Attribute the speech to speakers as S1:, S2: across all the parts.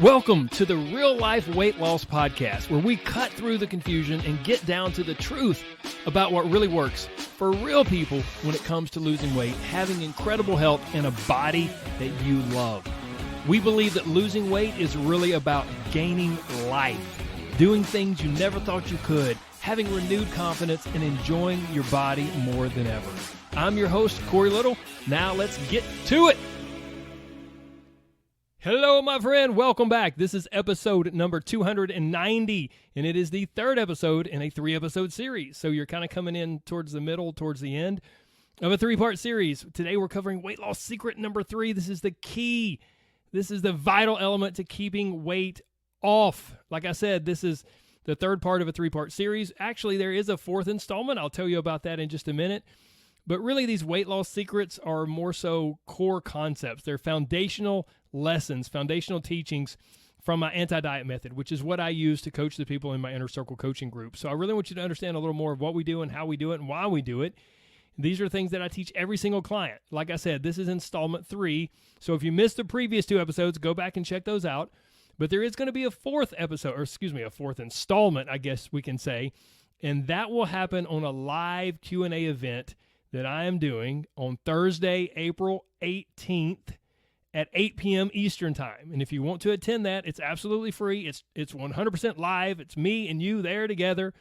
S1: Welcome to the Real Life Weight Loss Podcast, where we cut through the confusion and get down to the truth about what really works for real people when it comes to losing weight, having incredible health, and a body that you love. We believe that losing weight is really about gaining life, doing things you never thought you could, having renewed confidence, and enjoying your body more than ever. I'm your host, Corey Little. Now let's get to it. Hello, my friend. Welcome back. This is episode number 290, and it is the third episode in a 3-episode series. So you're kind of coming in towards the middle, towards the end of a 3-part series. Today we're covering weight loss secret number 3. This is the key. This is the vital element to keeping weight off. Like I said, this is the third part of a 3-part series. Actually, there is a 4th installment. I'll tell you about that in just a minute. But really, these weight loss secrets are more so core concepts. They're foundational lessons, foundational teachings from my anti-diet method, which is what I use to coach the people in my Inner Circle coaching group. So I really want you to understand a little more of what we do and how we do it and why we do it. These are things that I teach every single client. Like I said, this is installment 3. So if you missed the previous 2 episodes, go back and check those out. But there is going to be a 4th episode, or excuse me, a 4th installment, I guess we can say. And that will happen on a live Q&A event that I am doing on Thursday, April 18th at 8 p.m. Eastern Time. And if you want to attend that, it's absolutely free. It's 100% live. It's me and you there together.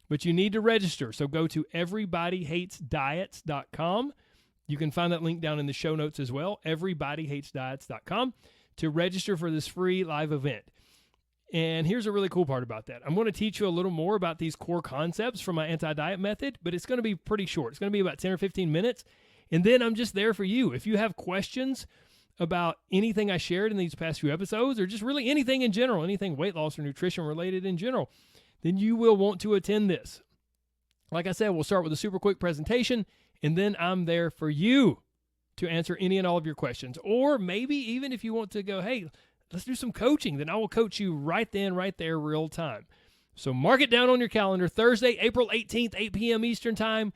S1: But you need to register. So go to everybodyhatesdiets.com. You can find that link down in the show notes as well, everybodyhatesdiets.com, to register for this free live event. And here's a really cool part about that. I'm going to teach you a little more about these core concepts from my anti-diet method, but it's going to be pretty short. It's going to be about 10 or 15 minutes. And then I'm just there for you. If you have questions about anything I shared in these past few episodes, or just really anything in general, anything weight loss or nutrition related in general, then you will want to attend this. Like I said, we'll start with a super quick presentation, and then I'm there for you to answer any and all of your questions. Or maybe even if you want to go, hey, let's do some coaching, then I will coach you right then, right there, real time. So mark it down on your calendar, Thursday, April 18th, 8 p.m. Eastern Time.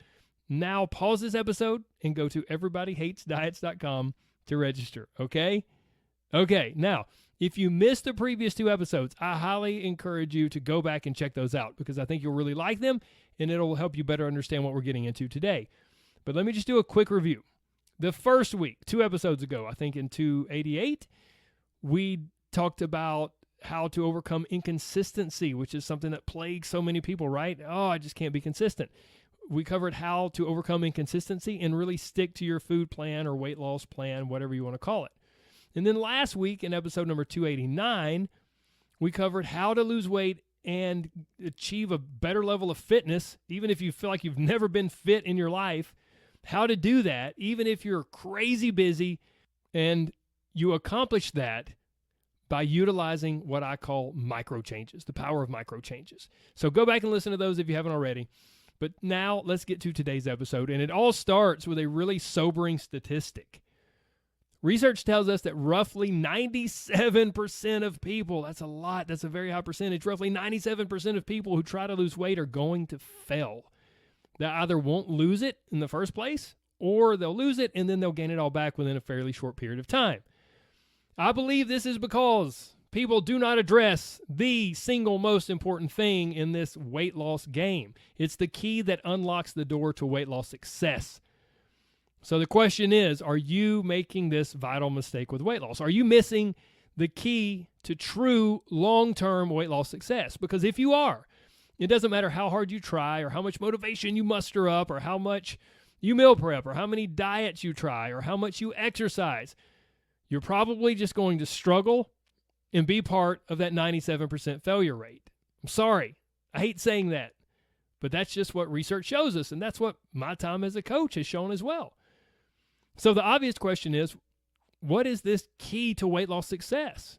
S1: Now pause this episode and go to everybodyhatesdiets.com to register, okay? Okay, now, if you missed the previous 2 episodes, I highly encourage you to go back and check those out because I think you'll really like them and it'll help you better understand what we're getting into today. But let me just do a quick review. The first week, 2 episodes ago, I think in 288, we talked about how to overcome inconsistency, which is something that plagues so many people, right? Oh, I just can't be consistent. We covered how to overcome inconsistency and really stick to your food plan or weight loss plan, whatever you want to call it. And then last week in episode number 289, we covered how to lose weight and achieve a better level of fitness, even if you feel like you've never been fit in your life, how to do that, even if you're crazy busy, and you accomplish that by utilizing what I call micro changes, the power of micro changes. So go back and listen to those if you haven't already. But now let's get to today's episode. And it all starts with a really sobering statistic. Research tells us that roughly 97% of people, that's a lot, that's a very high percentage, roughly 97% of people who try to lose weight are going to fail. They either won't lose it in the first place, or they'll lose it and then they'll gain it all back within a fairly short period of time. I believe this is because people do not address the single most important thing in this weight loss game. It's the key that unlocks the door to weight loss success. So the question is, are you making this vital mistake with weight loss? Are you missing the key to true long-term weight loss success? Because if you are, it doesn't matter how hard you try or how much motivation you muster up or how much you meal prep or how many diets you try or how much you exercise. You're probably just going to struggle and be part of that 97% failure rate. I'm sorry. I hate saying that, but that's just what research shows us, and that's what my time as a coach has shown as well. So the obvious question is, what is this key to weight loss success?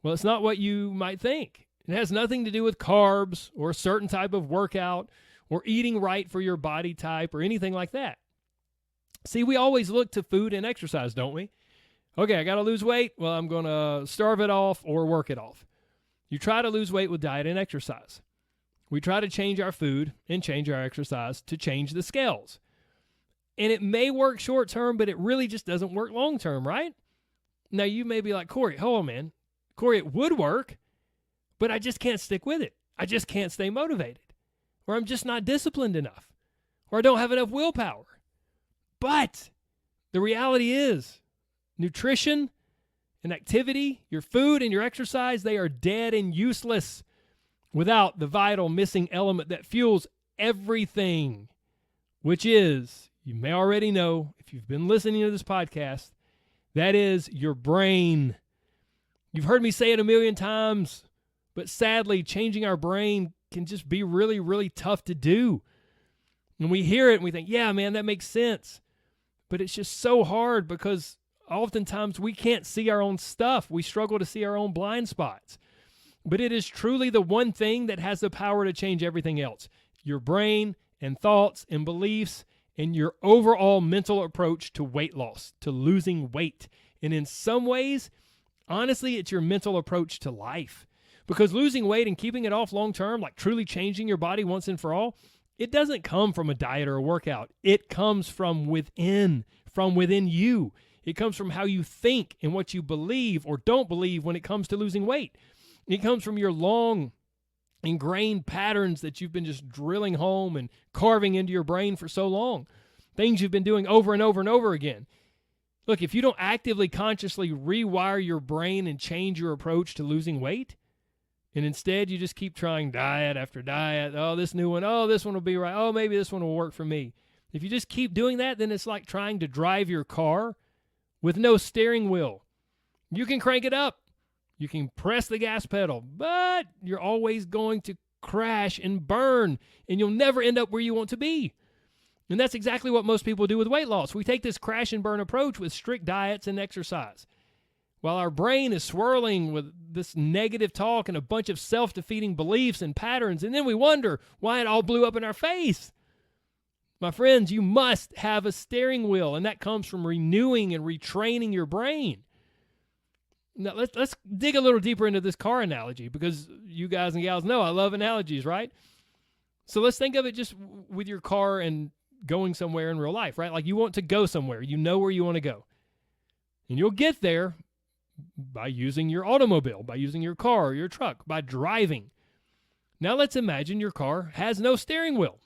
S1: Well, it's not what you might think. It has nothing to do with carbs or a certain type of workout or eating right for your body type or anything like that. See, we always look to food and exercise, don't we? Okay, I got to lose weight. Well, I'm going to starve it off or work it off. You try to lose weight with diet and exercise. We try to change our food and change our exercise to change the scales. And it may work short term, but it really just doesn't work long term, right? Now, you may be like, Corey, hold on, man. Corey, it would work, but I just can't stick with it. I just can't stay motivated. Or I'm just not disciplined enough. Or I don't have enough willpower. But the reality is, nutrition and activity, your food and your exercise, they are dead and useless without the vital missing element that fuels everything, which is, you may already know if you've been listening to this podcast, that is your brain. You've heard me say it a million times, but sadly, changing our brain can just be really, really tough to do. And we hear it and we think, yeah, man, that makes sense. But it's just so hard because oftentimes we can't see our own stuff. We struggle to see our own blind spots. But it is truly the one thing that has the power to change everything else. Your brain and thoughts and beliefs and your overall mental approach to weight loss, to losing weight. And in some ways, honestly, it's your mental approach to life. Because losing weight and keeping it off long term, like truly changing your body once and for all, it doesn't come from a diet or a workout. It comes from within you. It comes from how you think and what you believe or don't believe when it comes to losing weight. It comes from your long ingrained patterns that you've been just drilling home and carving into your brain for so long. Things you've been doing over and over and over again. Look, if you don't actively, consciously rewire your brain and change your approach to losing weight, and instead you just keep trying diet after diet, oh, this new one, oh, this one will be right, oh, maybe this one will work for me. If you just keep doing that, then it's like trying to drive your car with no steering wheel. You can crank it up. You can press the gas pedal, but you're always going to crash and burn, and you'll never end up where you want to be. And that's exactly what most people do with weight loss. We take this crash and burn approach with strict diets and exercise. While our brain is swirling with this negative talk and a bunch of self-defeating beliefs and patterns, and then we wonder why it all blew up in our face. My friends, you must have a steering wheel, and that comes from renewing and retraining your brain. Now, let's dig a little deeper into this car analogy, because you guys and gals know I love analogies, right? So let's think of it just with your car and going somewhere in real life, right? Like you want to go somewhere. You know where you want to go. And you'll get there by using your automobile, by using your car or your truck, by driving. Now let's imagine your car has no steering wheel.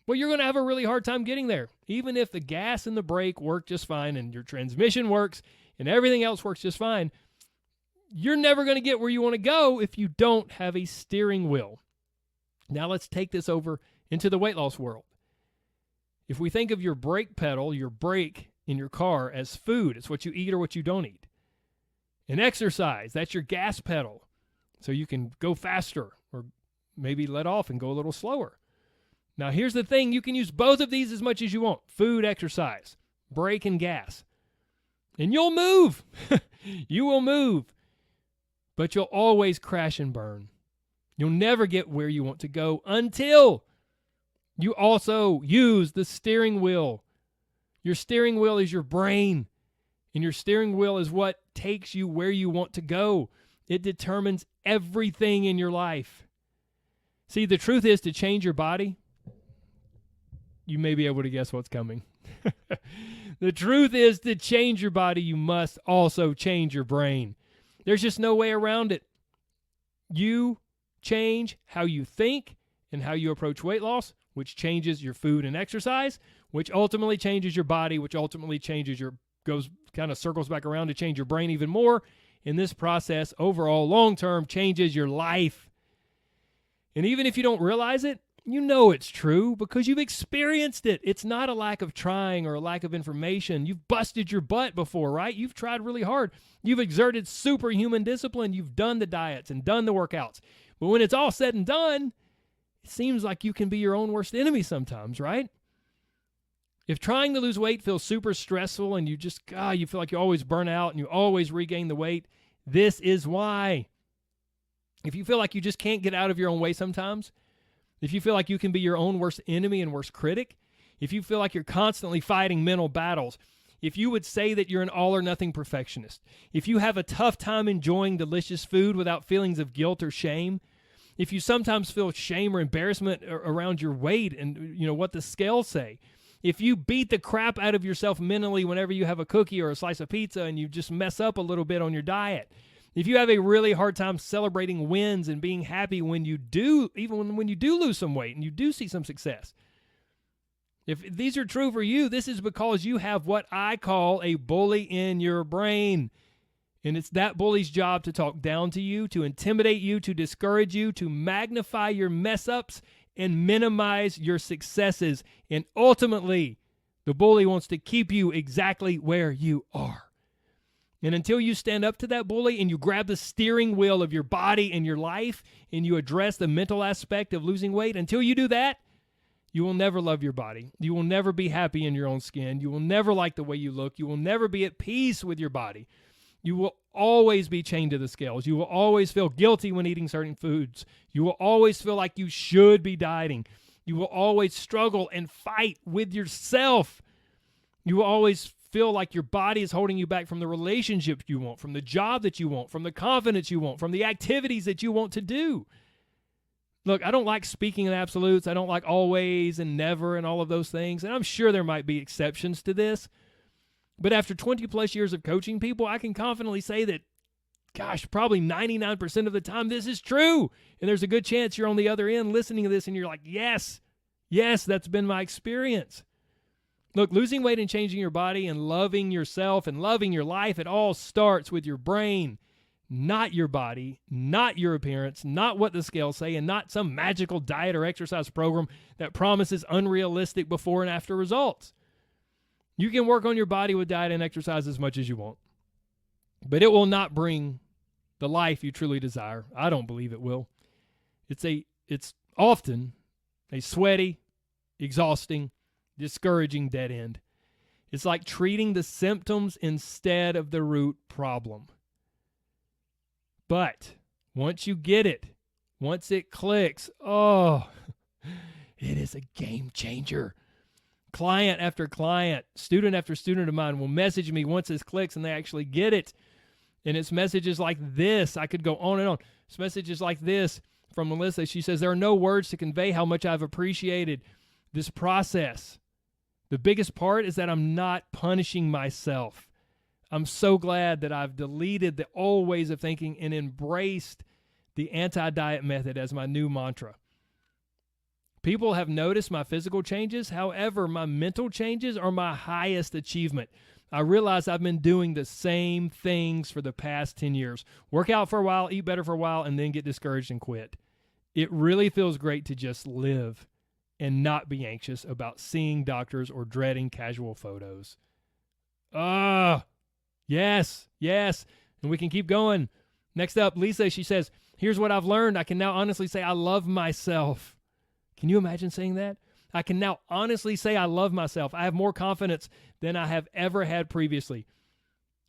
S1: Well, you're going to have a really hard time getting there. Even if the gas and the brake work just fine and your transmission works and everything else works just fine, you're never going to get where you want to go if you don't have a steering wheel. Now let's take this over into the weight loss world. If we think of your brake pedal, your brake in your car as food, it's what you eat or what you don't eat. And exercise, that's your gas pedal. So you can go faster or maybe let off and go a little slower. Now here's the thing, you can use both of these as much as you want. Food, exercise, brake, and gas. And you'll move. You will move. But you'll always crash and burn. You'll never get where you want to go until you also use the steering wheel. Your steering wheel is your brain. And your steering wheel is what takes you where you want to go. It determines everything in your life. See, the truth is, to change your body, you may be able to guess what's coming. The truth is, to change your body, you must also change your brain. There's just no way around it. You change how you think and how you approach weight loss, which changes your food and exercise, which ultimately changes your body, which ultimately changes kind of circles back around to change your brain even more. In this process, overall, long-term, changes your life. And even if you don't realize it, you know it's true because you've experienced it. It's not a lack of trying or a lack of information. You've busted your butt before, right? You've tried really hard. You've exerted superhuman discipline. You've done the diets and done the workouts. But when it's all said and done, it seems like you can be your own worst enemy sometimes, right? If trying to lose weight feels super stressful and you feel like you always burn out and you always regain the weight, this is why. If you feel like you just can't get out of your own way sometimes, if you feel like you can be your own worst enemy and worst critic, if you feel like you're constantly fighting mental battles, if you would say that you're an all-or-nothing perfectionist, if you have a tough time enjoying delicious food without feelings of guilt or shame, if you sometimes feel shame or embarrassment around your weight and what the scales say, if you beat the crap out of yourself mentally whenever you have a cookie or a slice of pizza and you just mess up a little bit on your diet, If you have a really hard time celebrating wins and being happy when you do, even when you do lose some weight and you do see some success, if these are true for you, this is because you have what I call a bully in your brain. And it's that bully's job to talk down to you, to intimidate you, to discourage you, to magnify your mess-ups and minimize your successes. And ultimately, the bully wants to keep you exactly where you are. And until you stand up to that bully and you grab the steering wheel of your body and your life and you address the mental aspect of losing weight, until you do that, you will never love your body. You will never be happy in your own skin. You will never like the way you look. You will never be at peace with your body. You will always be chained to the scales. You will always feel guilty when eating certain foods. You will always feel like you should be dieting. You will always struggle and fight with yourself. You will always feel like your body is holding you back from the relationships you want, from the job that you want, from the confidence you want, from the activities that you want to do. Look, I don't like speaking in absolutes. I don't like always and never and all of those things. And I'm sure there might be exceptions to this. But after 20 plus years of coaching people, I can confidently say that, gosh, probably 99% of the time this is true. And there's a good chance you're on the other end listening to this and you're like, yes, that's been my experience. Look, losing weight and changing your body and loving yourself and loving your life, it all starts with your brain, not your body, not your appearance, not what the scales say, and not some magical diet or exercise program that promises unrealistic before and after results. You can work on your body with diet and exercise as much as you want, but it will not bring the life you truly desire. I don't believe it will. It's often a sweaty, exhausting, discouraging dead end. It's like treating the symptoms instead of the root problem. But once you get it, once it clicks, it is a game changer. Client after client, student after student of mine will message me once this clicks and they actually get it. And it's messages like this. I could go on and on. It's messages like this from Melissa. She says, there are no words to convey how much I've appreciated this process. The biggest part is that I'm not punishing myself. I'm so glad that I've deleted the old ways of thinking and embraced the anti-diet method as my new mantra. People have noticed my physical changes. However, my mental changes are my highest achievement. I realize I've been doing the same things for the past 10 years. Work out for a while, eat better for a while, and then get discouraged and quit. It really feels great to just live and not be anxious about seeing doctors or dreading casual photos. Yes. And we can keep going. Next up, Lisa, she says, here's what I've learned. I can now honestly say I love myself. Can you imagine saying that? I can now honestly say I love myself. I have more confidence than I have ever had previously.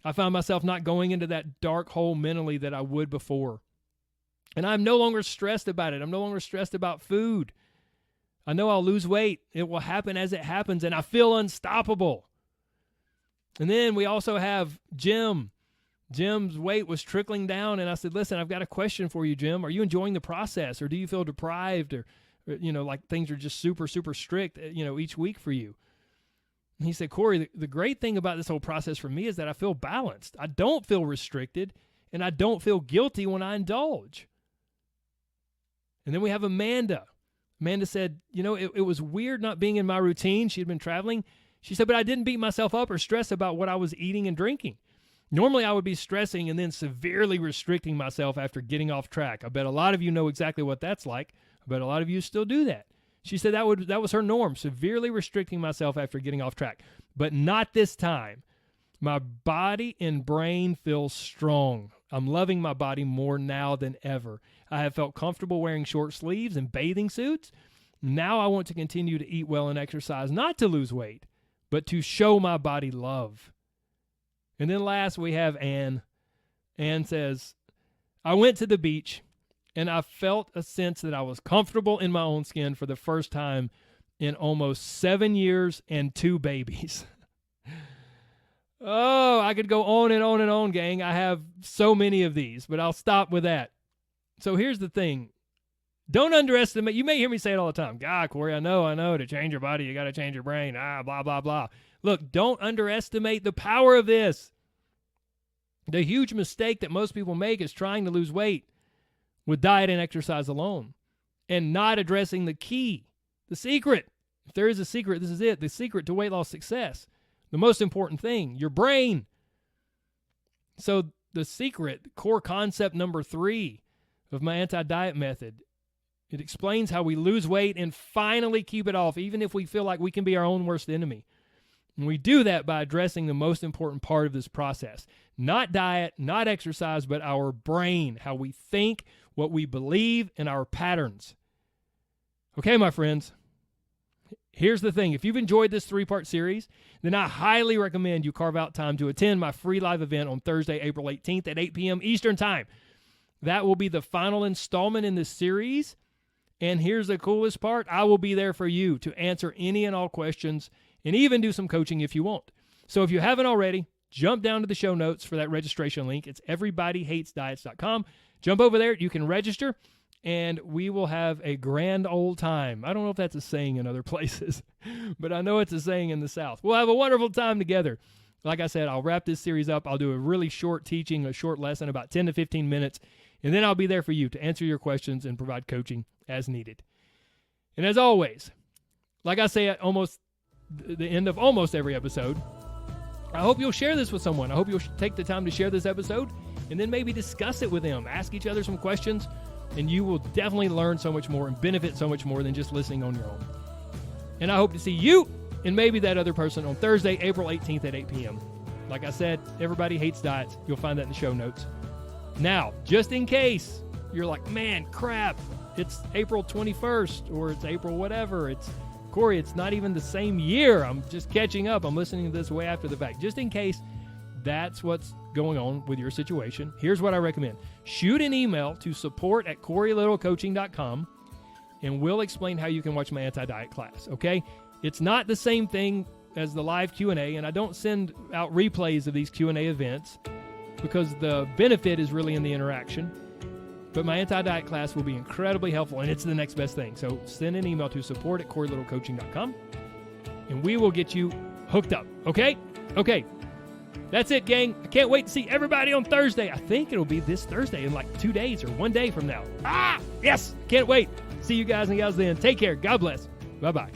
S1: I find myself not going into that dark hole mentally that I would before. And I'm no longer stressed about it. I'm no longer stressed about food. I know I'll lose weight. It will happen as it happens, and I feel unstoppable. And then we also have Jim. Jim's weight was trickling down, and I said, listen, I've got a question for you, Jim. Are you enjoying the process, or do you feel deprived, or like things are just super, super strict, each week for you? And he said, Corey, the great thing about this whole process for me is that I feel balanced. I don't feel restricted, and I don't feel guilty when I indulge. And then we have Amanda. Amanda said, it was weird not being in my routine. She had been traveling. She said, but I didn't beat myself up or stress about what I was eating and drinking. Normally, I would be stressing and then severely restricting myself after getting off track. I bet a lot of you know exactly what that's like. I bet a lot of you still do that. She said that was her norm, severely restricting myself after getting off track. But not this time. My body and brain feel strong. I'm loving my body more now than ever. I have felt comfortable wearing short sleeves and bathing suits. Now I want to continue to eat well and exercise, not to lose weight, but to show my body love. And then last we have Ann. Ann says, I went to the beach and I felt a sense that I was comfortable in my own skin for the first time in almost 7 years and 2 babies. Oh, I could go on and on and on, gang. I have so many of these, but I'll stop with that. So here's the thing. Don't underestimate. You may hear me say it all the time. God, Corey, I know. To change your body, you got to change your brain. Blah, blah, blah. Look, don't underestimate the power of this. The huge mistake that most people make is trying to lose weight with diet and exercise alone and not addressing the key, the secret. If there is a secret, this is it. The secret to weight loss success. The most important thing, your brain. So the secret, core concept number 3 of my anti-diet method, it explains how we lose weight and finally keep it off, even if we feel like we can be our own worst enemy. And we do that by addressing the most important part of this process. Not diet, not exercise, but our brain, how we think, what we believe, and our patterns. Okay, my friends, here's the thing. If you've enjoyed this 3-part series, then I highly recommend you carve out time to attend my free live event on Thursday, April 18th at 8 p.m. Eastern Time. That will be the final installment in this series. And here's the coolest part. I will be there for you to answer any and all questions and even do some coaching if you want. So if you haven't already, jump down to the show notes for that registration link. It's everybodyhatesdiets.com. Jump over there. You can register, and we will have a grand old time. I don't know if that's a saying in other places, but I know it's a saying in the South. We'll have a wonderful time together. Like I said, I'll wrap this series up. I'll do a really short teaching, a short lesson, about 10 to 15 minutes, and then I'll be there for you to answer your questions and provide coaching as needed. And as always, like I say at almost the end of almost every episode, I hope you'll share this with someone. I hope you'll take the time to share this episode and then maybe discuss it with them. Ask each other some questions, and you will definitely learn so much more and benefit so much more than just listening on your own. And I hope to see you and maybe that other person on Thursday, April 18th at 8 p.m. Like I said, Everybody Hates Diets. You'll find that in the show notes. Now, just in case you're like, man, crap, it's April 21st or it's April whatever. Corey, it's not even the same year. I'm just catching up. I'm listening to this way after the fact. Just in case that's what's going on with your situation, here's what I recommend. Shoot an email to support@CoreyLittleCoaching.com, and we'll explain how you can watch my anti-diet class, okay? It's not the same thing as the live Q&A, and I don't send out replays of these Q&A events because the benefit is really in the interaction. But my anti-diet class will be incredibly helpful, and it's the next best thing. So send an email to support@CoreyLittleCoaching.com, and we will get you hooked up, okay? Okay. That's it, gang. I can't wait to see everybody on Thursday. I think it'll be this Thursday in like 2 days or 1 day from now. Yes! Can't wait. See you guys and gals then. Take care. God bless. Bye-bye.